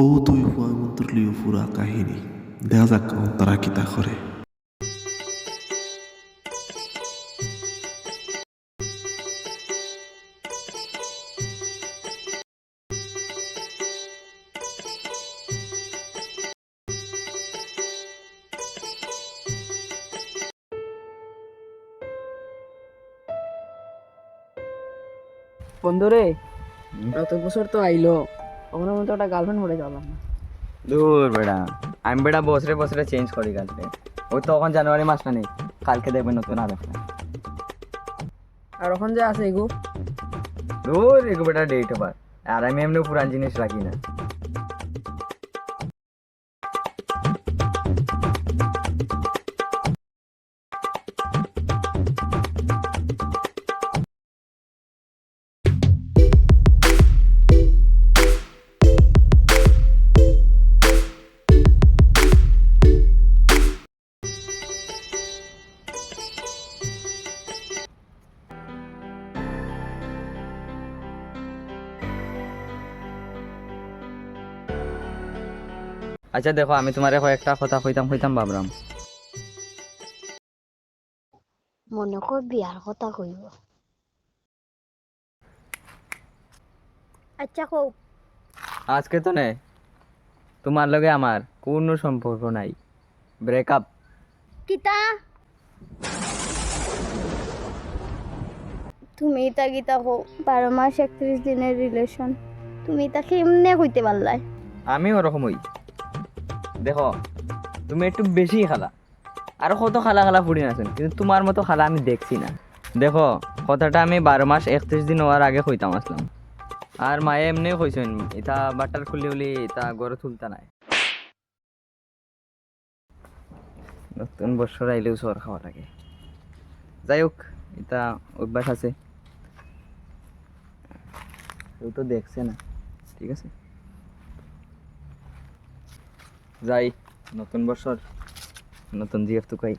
ও দুই হুয়াই মন্ত্র লিও পুরা কাহিনী দেখা যাক তারা কিতা করে। বন্ধুরে, নতুন বছর তো আইলো, ওখানে মতো একটা গার্লফ্রেন্ড পড়ে গেলাম না। দূর বেড়া, আমি বেড়া বছরে বছরে চেঞ্জ করি গার্লফ্রেন্ড। ওই তখন জানুয়ারি মাসটা নেই, কালকে দেখবেন নতুন আর একটা। আর ওখান যে আছে এগো, দূর এগো বেটা ডেট ওভার। আর আমি এমনি পুরান জিনিস রাখি না। আচ্ছা দেখো, আমি তোমার কয়েকটা কথা কইতাম কইতাম ভাবলাম। মনে কর বিয়ার কথা কইব। আচ্ছা কও। আজকে তো নেই, তোমার লগে আমার কোনো সম্পর্ক নাই, ব্রেকআপ। কিতা তুমি ইতা গীতা কও 12 মাস 31 দিনের রিলেশন, তুমি তা কেমনে কইতে পারলাই? আমি ওরকমই। দেখো, তুমি একটু বেশি খালা, আর কত খালা খালা ফুড়ি আছেন, কিন্তু তোমার মতো খালা আমি দেখছি না। দেখো, কথাটা আমি 12 মাস 31 দিন হওয়ার আগে কইতাম আসলাম। আর মায়ে এমনি কইছেন, এটা বাটার খুলি উলি এটা গড়ে তুলতা নাই। নতুন বছর আইলেও সর খাওয়া লাগে। যাই হোক, এটা অভ্যাস আছে, কেউ তো দেখছে না। ঠিক আছে, যাই, নতুন বছর নতুন জিএফ তো কই।